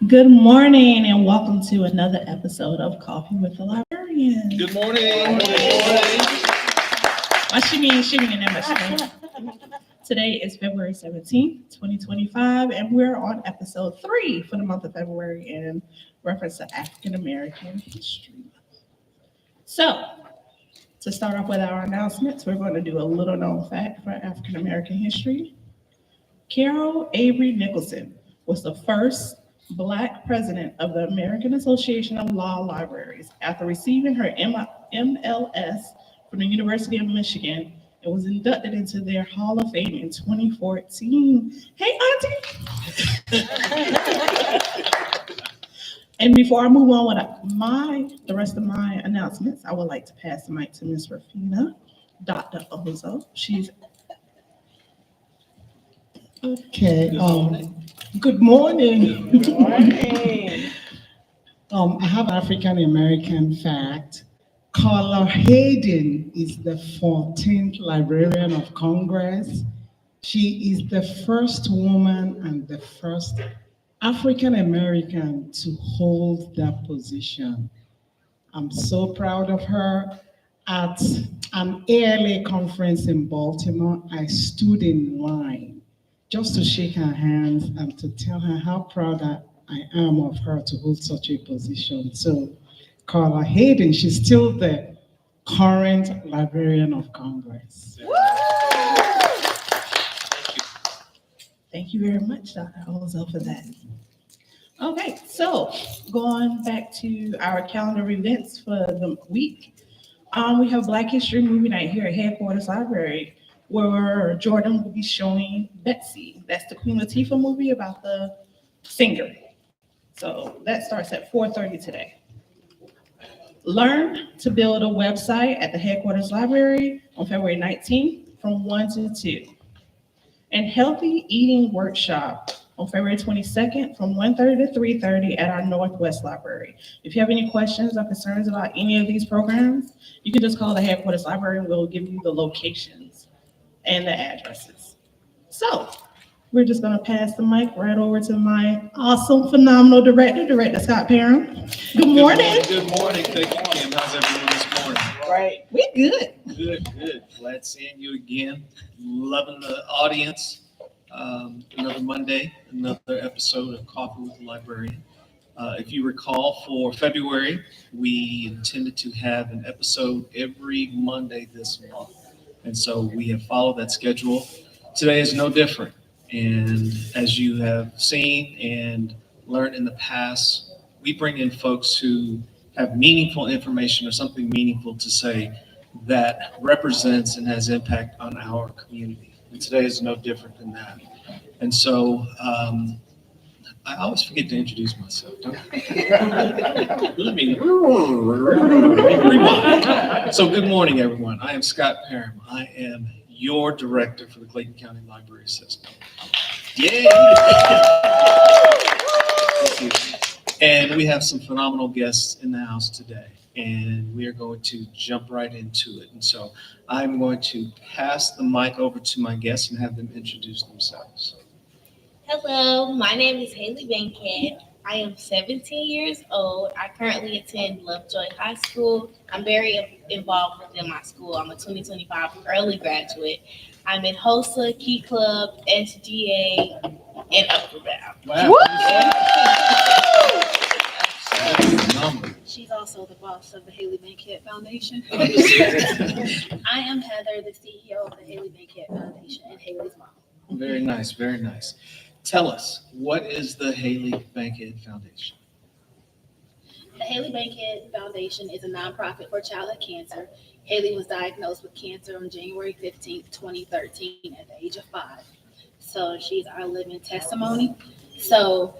Good morning and welcome to another episode of Coffee with the Librarian. Good morning. Good morning. My shimmy ain't shimmying that much today. Today is February 17th, 2025, and we're on episode 3 for the month of February in reference to African American history. So, to start off with our announcements, we're going to do a little known fact for African American history. Carol Avery Nicholson was the first Black president of the American Association of Law Libraries after receiving her MLS from the University of Michigan and was inducted into their Hall of Fame in 2014. Hey, Auntie! And before I move on with the rest of my announcements, I would like to pass the mic to Ms. Rafina, Dr. Ozo. She's Okay. Good morning. Good morning. I have African American fact. Carla Hayden is the 14th Librarian of Congress. She is the first woman and the first African American to hold that position. I'm so proud of her. At an ALA conference in Baltimore, I stood in line just to shake her hands and to tell her how proud I am of her to hold such a position. So Carla Hayden, she's still the current Librarian of Congress. Thank you very much, Dr. Ozo, for that. Okay, so going back to our calendar events for the week, we have Black History Movie Night here at Headquarters Library, where Jordan will be showing Betsy. That's the Queen Latifah movie about the singer. So that starts at 4:30 today. Learn to build a website at the Headquarters Library on February 19th from 1 to 2. And Healthy Eating Workshop on February 22nd from 1:30 to 3:30 at our Northwest Library. If you have any questions or concerns about any of these programs, you can just call the Headquarters Library and we'll give you the locations and the addresses. So we're just going to pass the mic right over to my awesome, phenomenal Director Scott Parham. Good morning. Good morning. Thank you, Kim. How's everyone this morning? Right. We good. Good. Glad seeing you again. Loving the audience. Another Monday, another episode of Coffee with the Librarian. If you recall, for February, we intended to have an episode every Monday this month. And so we have followed that schedule. Today is no different. And as you have seen and learned in the past, we bring in folks who have meaningful information or something meaningful to say that represents and has impact on our community. And today is no different than that. And so I always forget to introduce myself, don't I? Let me rewind. So good morning, everyone. I am Scott Parham. I am your director for the Clayton County Library System. Yay! Thank you. And we have some phenomenal guests in the house today, and we are going to jump right into it. And so I'm going to pass the mic over to my guests and have them introduce themselves. Hello, my name is Hailey Bankhead. I am 17 years old. I currently attend Lovejoy High School. I'm very involved within my school. I'm a 2025 early graduate. I'm in HOSA, Key Club, SGA, and Upper Bound. Wow. She's also the boss of the Hailey Bankhead Foundation. I am Heather, the CEO of the Hailey Bankhead Foundation and Hailey's mom. Very nice, very nice. Tell us, what is the Hailey Bankhead Foundation? The Hailey Bankhead Foundation is a nonprofit for childhood cancer. Hailey was diagnosed with cancer on January 15th, 2013 at the age of 5. So she's our living testimony. So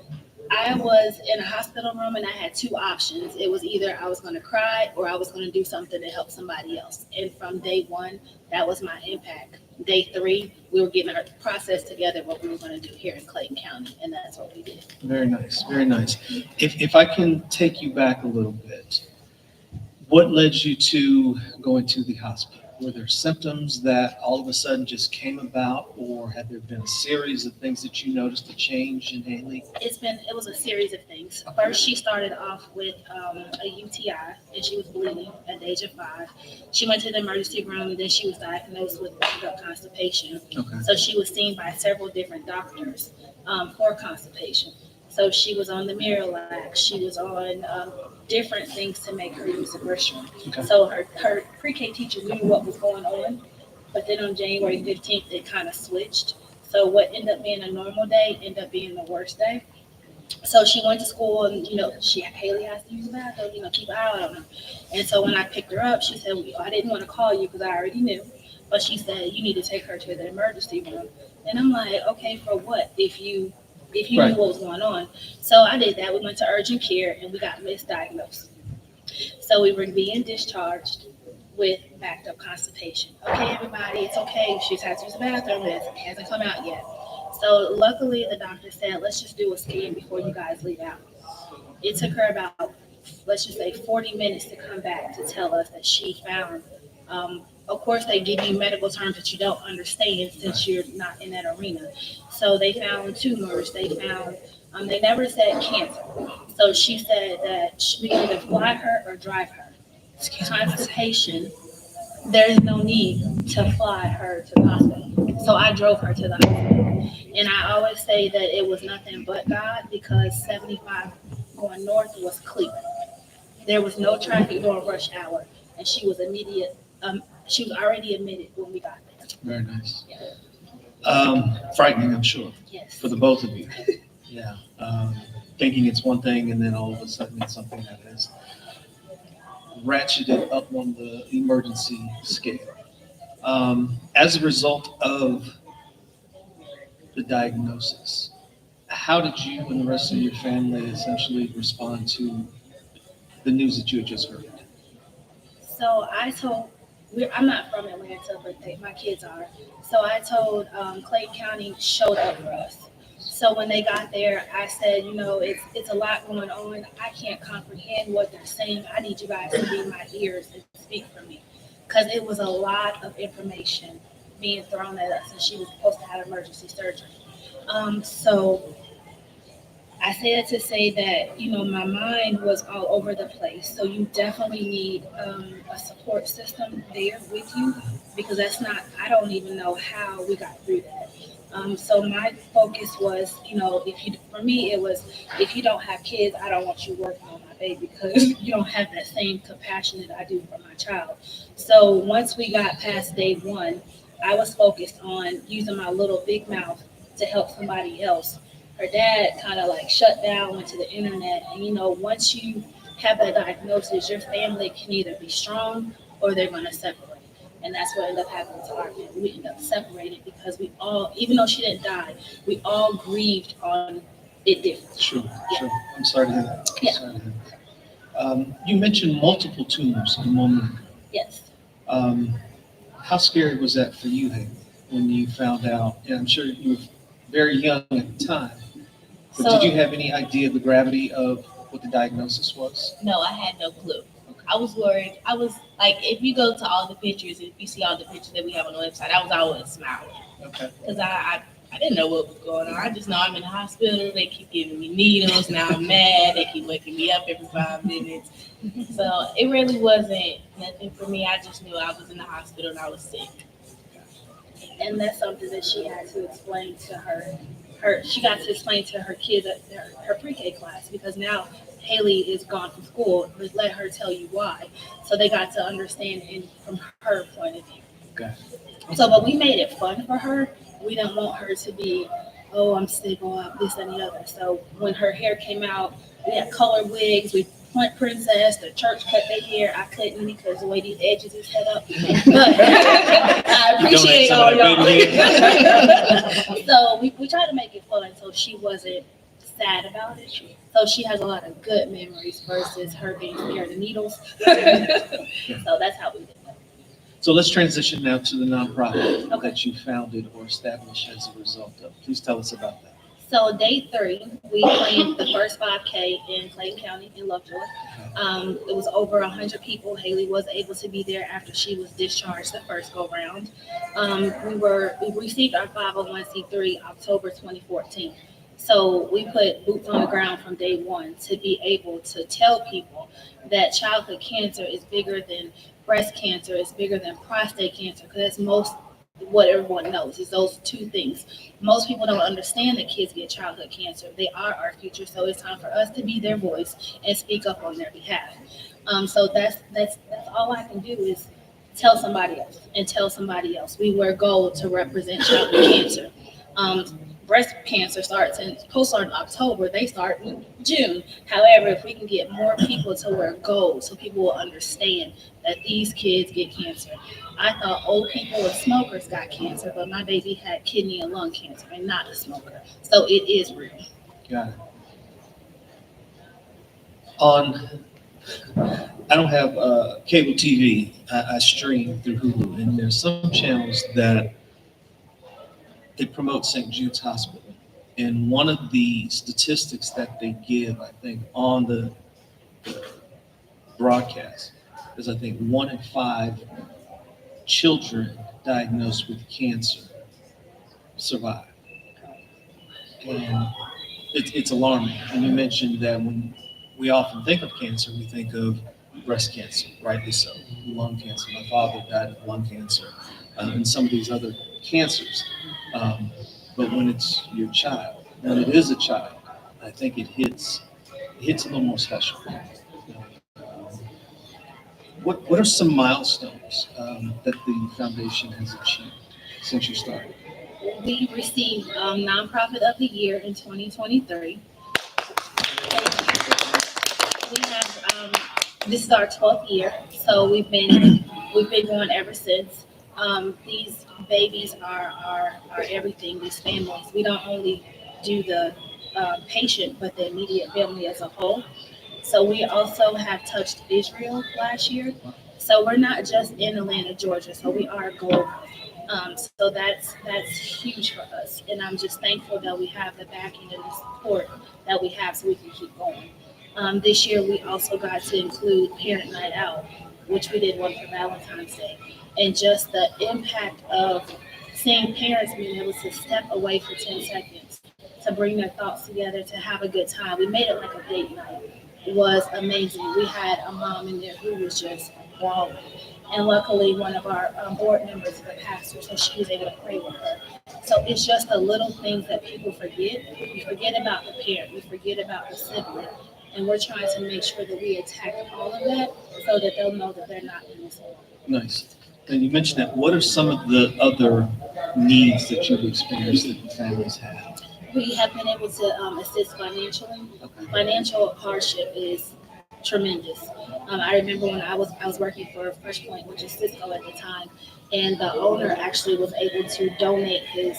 I was in a hospital room and I had two options. It was either I was going to cry or I was going to do something to help somebody else. And from day one, that was my impact. Day 3, we were getting our process together, what we were going to do here in Clayton County, and that's what we did. Very nice, very nice. If I can take you back a little bit, what led you to going to the hospital? Were there symptoms that all of a sudden just came about, or had there been a series of things that you noticed a change in Hailey? It was a series of things. First, she started off with a UTI, and she was bleeding at the age of 5. She went to the emergency room, and then she was diagnosed with backup constipation. Okay. So she was seen by several different doctors for constipation. So she was on the Miralax. She was on different things to make her use the restroom. Okay. So her pre-K teacher knew what was going on, but then on January 15th, it kind of switched. So what ended up being a normal day ended up being the worst day. So she went to school, and Hailey has to use the bathroom. Keep an eye on her. And so when I picked her up, she said, well, I didn't want to call you because I already knew. But she said, you need to take her to the emergency room. And I'm like, okay, for what? If you Right. knew what was going on. So I did that. We went to urgent care and we got misdiagnosed. So we were being discharged with backed up constipation. Okay, everybody, it's okay. She just has to use the bathroom. It hasn't come out yet. So luckily the doctor said, let's just do a scan before you guys leave out. It took her about, let's just say 40 minutes to come back to tell us that she found, of course they give you medical terms that you don't understand since you're not in that arena. So they found tumors, they never said cancer. So she said that we could either fly her or drive her. Constipation, there's no need to fly her to the hospital. So I drove her to the hospital. And I always say that it was nothing but God, because 75 going north was clear. There was no traffic during rush hour, and she was already admitted when we got there. Very nice. Yeah. Frightening, I'm sure, Yes. for the both of you. Yeah. Thinking it's one thing, and then all of a sudden it's something that has ratcheted up on the emergency scale. As a result of the diagnosis, how did you and the rest of your family essentially respond to the news that you had just heard? So I'm not from Atlanta, but my kids are. So I told Clayton County showed up for us. So when they got there, I said, it's a lot going on. I can't comprehend what they're saying. I need you guys to be my ears and speak for me. Because it was a lot of information being thrown at us, and she was supposed to have emergency surgery. So I say it to say that, my mind was all over the place. So you definitely need a support system there with you, because I don't even know how we got through that. So my focus was, for me, it was, if you don't have kids, I don't want you working on my baby, because you don't have that same compassion that I do for my child. So once we got past day 1, I was focused on using my little big mouth to help somebody else. Her dad kind of shut down, went to the internet, and once you have that diagnosis, your family can either be strong or they're going to separate. And that's what ended up happening to our family. We ended up separated because we all, even though she didn't die, we all grieved on it differently. Sure. I'm sorry to hear that. Yeah. Sorry to hear that. You mentioned multiple tumors a moment ago. Yes. How scary was that for you, Hailey, when you found out? And I'm sure you were very young at the time. But did you have any idea of the gravity of what the diagnosis was? No, I had no clue. I was worried. I was like, if you go to all the pictures, if you see all the pictures that we have on the website, I was always smiling. Okay. Because I didn't know what was going on. I just know I'm in the hospital. They keep giving me needles. Now I'm mad. They keep waking me up every 5 minutes. So it really wasn't nothing for me. I just knew I was in the hospital and I was sick. And that's something that she had to explain to she got to explain to her kids at her pre-K class, because now Hailey is gone from school. Let her tell you why. So they got to understand from her point of view. Okay. So, but we made it fun for her. We didn't want her to be, oh, I'm sick, or this and the other. So when her hair came out, we had colored wigs. We went princess. The church cut their hair. I couldn't, because the way these edges is set up. But I appreciate all y'all. So we tried to make it fun, so she wasn't sad about it. So she has a lot of good memories versus her being scared of needles. So that's how we did that. So let's transition now to the nonprofit that you founded or established as a result of. Please tell us about that. So day 3, we planned the first 5K in Clayton County in Lovejoy. It was over 100 people. Haley was able to be there after she was discharged the first go round. We received our 501c3 October 2014. So we put boots on the ground from day 1 to be able to tell people that childhood cancer is bigger than breast cancer, is bigger than prostate cancer, because that's most what everyone knows is those two things. Most people don't understand that kids get childhood cancer. They are our future, so it's time for us to be their voice and speak up on their behalf. So that's all I can do is tell somebody else and tell somebody else. We wear gold to represent childhood cancer. Um, Breast cancer starts in poststart in October. They start in June. However, if we can get more people to wear gold, so people will understand that these kids get cancer. I thought old people and smokers got cancer, but my baby had kidney and lung cancer and not a smoker. So it is real. Got it. On, I don't have cable TV. I stream through Hulu, and there's some channels that they promote St. Jude's Hospital. And one of the statistics that they give, I think, on the broadcast is I think 1 in 5 children diagnosed with cancer survive. And it's alarming. And you mentioned that when we often think of cancer, we think of breast cancer, rightly so, lung cancer. My father died of lung cancer, and some of these other cancers. But when it's your child, when it is a child, I think it hits a little more special. What are some milestones that the foundation has achieved since you started? We received Nonprofit of the Year in 2023. We have this is our 12th year, so we've been going ever since. These babies are everything. These families. We don't only do the patient, but the immediate family as a whole. So we also have touched Israel last year. So we're not just in Atlanta, Georgia. So we are global. So that's huge for us, and I'm just thankful that we have the backing and the support that we have, so we can keep going. This year we also got to include Parent Night Out, which we did one for Valentine's Day, and just the impact of seeing parents being able to step away for 10 seconds to bring their thoughts together to have a good time. We made it like a date night. It was amazing. We had a mom in there who was just bawling. And luckily, one of our board members is a pastor, so she was able to pray with her. So it's just the little things that people forget. We forget about the parent, we forget about the sibling, and we're trying to make sure that we attack all of that so that they'll know that they're not in this alone. Nice. And you mentioned that. What are some of the other needs that you've experienced that the families have? We have been able to assist financially. Okay. Financial hardship is tremendous. I remember when I was working for Fresh Point, which is Cisco at the time, and the owner actually was able to donate his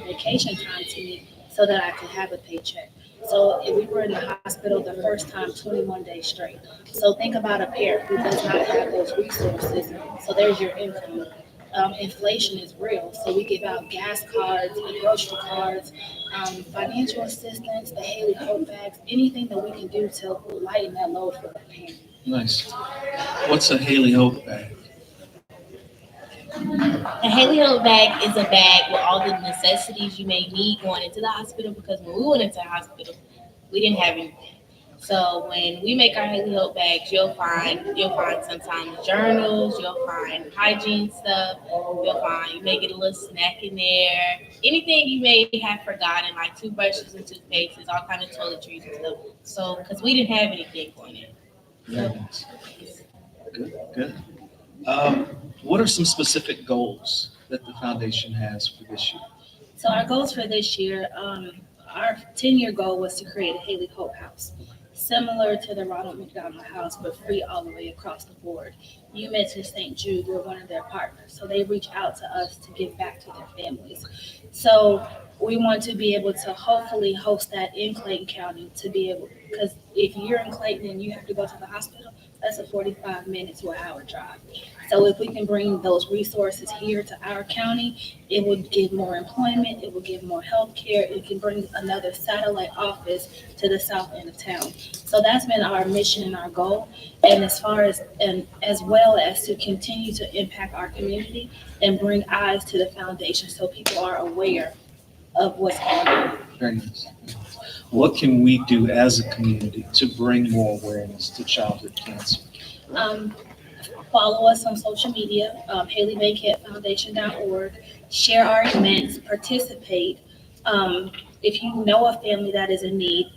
vacation time to me so that I could have a paycheck. So we were in the hospital the first time 21 days straight. So think about a parent who does not have those resources. So there's your income. Inflation is real, so we give out gas cards and grocery cards, financial assistance, the Haley Hope bags, anything that we can do to lighten that load for the parent. Nice. What's a Haley Hope bag? A Haley Hope bag is a bag with all the necessities you may need going into the hospital because when we went into the hospital, we didn't have anything. So when we make our Haley Hope bags, you'll find sometimes journals, you'll find hygiene stuff, you may get a little snack in there, anything you may have forgotten, like toothbrushes and toothpastes, all kind of toiletries and stuff. So because we didn't have anything going in. Very nice. Good, good. What are some specific goals that the foundation has for this year? So our goals for this year, our 10-year goal was to create a Haley Hope House, similar to the Ronald McDonald House, but free all the way across the board. You mentioned St. Jude, we're one of their partners, so they reach out to us to give back to their families. So we want to be able to hopefully host that in Clayton County to be able, because if you're in Clayton and you have to go to the hospital, That's a 45-minute to an hour drive. So if we can bring those resources here to our county, it would give more employment, it would give more healthcare, it can bring another satellite office to the south end of town. So that's been our mission and our goal. And as well as to continue to impact our community and bring eyes to the foundation so people are aware of what's going on. Very nice. What can we do as a community to bring more awareness to childhood cancer? Follow us on social media, Hailey Bankhead Foundation.org. Share our events, participate. If you know a family that is in need,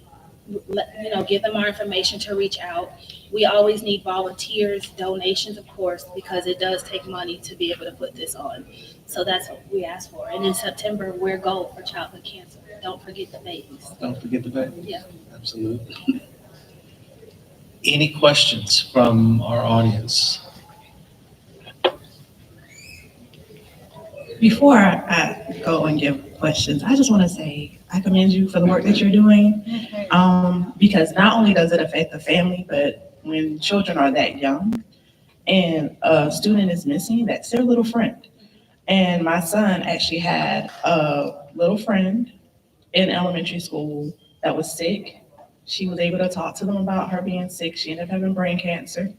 give them our information to reach out. We always need volunteers, donations, of course, because it does take money to be able to put this on. So that's what we ask for. And in September, we're Gold for childhood cancer. Don't forget the babies. Don't forget the baby. Yeah. Absolutely. Any questions from our audience? Before I go and give questions, I just want to say I commend you for the work that you're doing. Because not only does it affect the family, but when children are that young and a student is missing, that's their little friend. And my son actually had a little friend in elementary school that was sick. She was able to talk to them about her being sick. She ended up having brain cancer.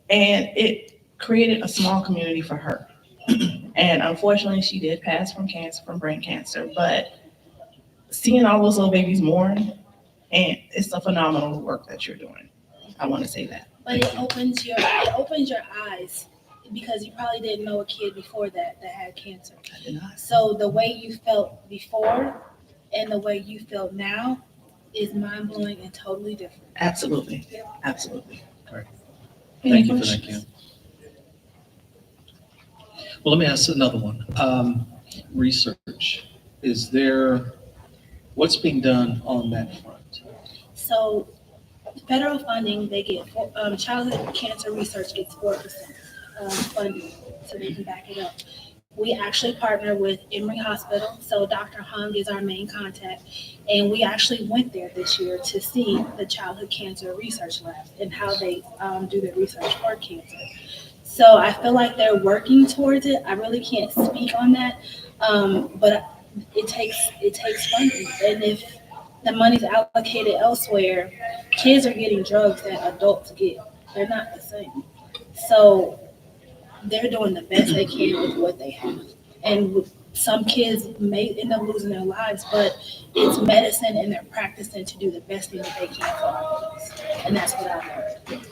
And it created a small community for her. And unfortunately, she did pass from brain cancer. But seeing all those little babies mourn, and it's a phenomenal work that you're doing. I want to say that. But it opens your eyes, because you probably didn't know a kid before that had cancer. I did not. So the way you felt before and the way you feel now is mind-blowing and totally different. Absolutely. Absolutely. Right. Any Thank you for that, questions? Kim. Well, let me ask another one. Research. What's being done on that front? So federal funding, they get, childhood cancer research gets 4% funding, so they can back it up. We actually partner with Emory Hospital, so Dr. Hung is our main contact, and we actually went there this year to see the childhood cancer research labs and how they do their research for cancer. So I feel like they're working towards it. I really can't speak on that, but it takes funding, and if the money's allocated elsewhere, kids are getting drugs that adults get. They're not the same. So they're doing the best they can with what they have. And some kids may end up losing their lives, but it's medicine and they're practicing to do the best thing that they can for our kids. And that's what I've learned.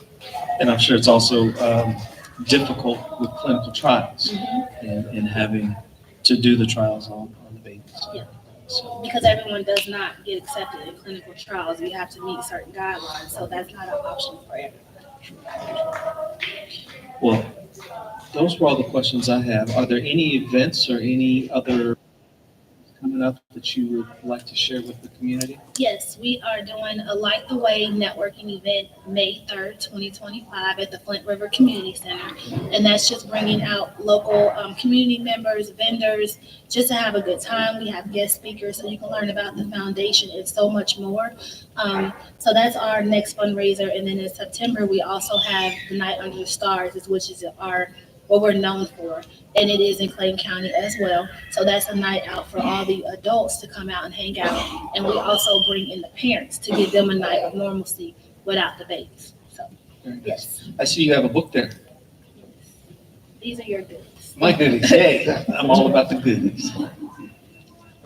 And I'm sure it's also difficult with clinical trials and having to do the trials on the babies. Yeah. So, Because everyone does not get accepted in clinical trials. You have to meet certain guidelines, so that's not an option for everyone. well, those were all the questions I have. Are there any events or any other coming up that you would like to share with the community? Yes, we are doing a Light the Way networking event May 3rd, 2025 at the Flint River Community Center. And that's just bringing out local community members, vendors, just to have a good time. We have guest speakers so you can learn about the foundation and so much more. So that's our next fundraiser. And then in September, we also have the Night Under the Stars, which is what we're known for, and it is in Clayton County as well. So that's a night out for all the adults to come out and hang out, and we also bring in the parents to give them a night of normalcy without the babies. So Very nice. yes, I see you have a book there. these are your goodies. My goodies. Hey, I'm all about the goodies.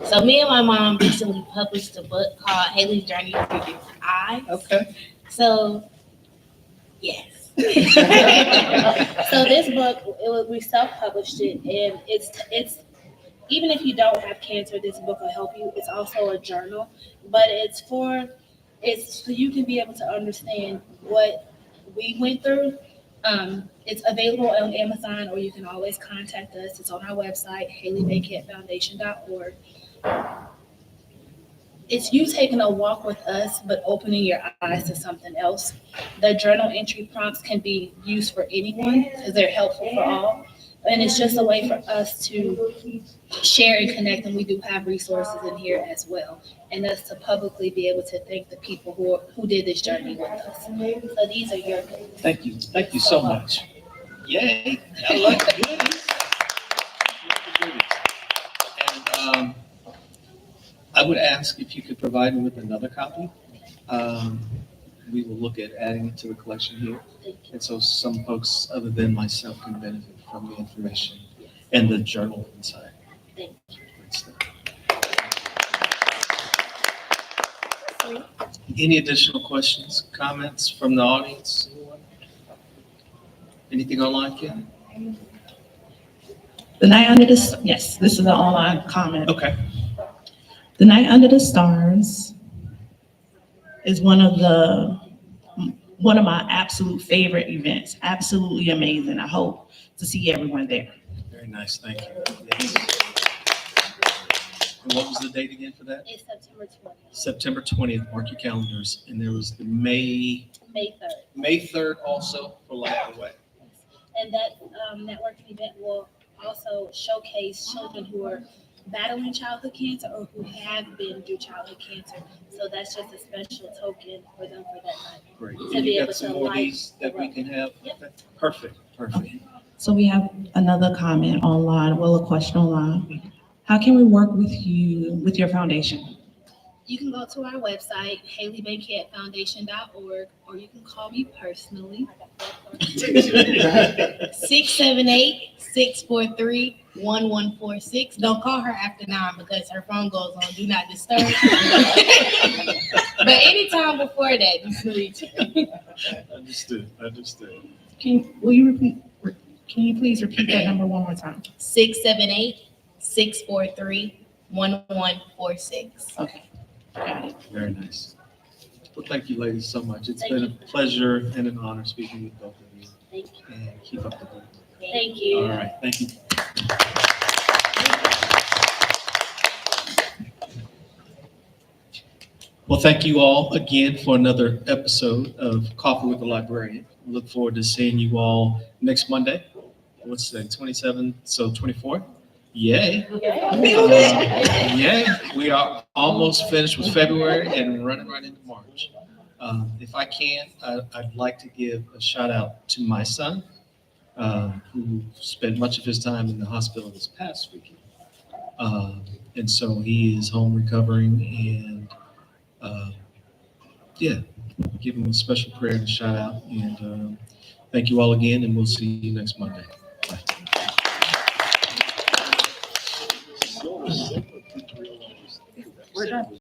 So me and my mom recently published a book called Hailey's Journey Through Different Eyes. Okay. So, yes. So this book, we self-published it, and it's even if you don't have cancer, this book will help you. It's also a journal, but it's so you can be able to understand what we went through. It's available on Amazon, or you can always contact us. It's on our website, HaileyBankheadFoundation.org. It's you taking a walk with us, but opening your eyes to something else. The journal entry prompts can be used for anyone because they're helpful for all. And it's just a way for us to share and connect, and we do have resources in here as well. And us to publicly be able to thank the people who did this journey with us. So these are your goodies. Thank you. Thank you so much. Yay. I like the goodies. And I would ask if you could provide me with another copy. We will look at adding it to the collection here. Thank you. And so some folks other than myself can benefit from the information and the journal inside. Thank you. Great stuff. Any additional questions, comments from the audience? Anything online, Kim? The Night Under the, yes, this is an online comment. Okay. The Night Under the Stars is one of my absolute favorite events. Absolutely amazing. I hope to see everyone there. Very nice, thank you. Yes. And what was the date again for that? It's September 20th, September 20th, mark your calendars. And there was the May May 3rd. 3rd also for Light the Way. And that networking event will also showcase children who are battling childhood cancer or who have been through childhood cancer. So that's just a special token for them for that night. Great. To And be you able got some to more of light these that we can have? Yep. Perfect, perfect. Okay. So we have another comment online, well, a question online. How can we work with you, with your foundation? You can go to our website, HaileyBankheadFoundation.org, or you can call me personally, 678-643-1146. Don't call her after 9 because her phone goes on Do Not Disturb. But anytime before that, you can reach her. Understood. Can you please repeat that number one more time? 678-643-1146. Okay, got it. Very nice. Well, thank you, ladies, so much. It's Thank been you. a pleasure and an honor speaking with both of you. Thank you. And keep up the good work. Thank you. All right, thank you. Well, thank you all again for another episode of Coffee with the Librarian. Look forward to seeing you all next Monday. What's today, 27th, so 24th? Yay. Yay. We are almost finished with February and running right into March. If I can, I'd like to give a shout out to my son, who spent much of his time in the hospital this past weekend. And so he is home recovering and give him a special prayer and a shout out. And thank you all again, and we'll see you next Monday. Bye. We're done.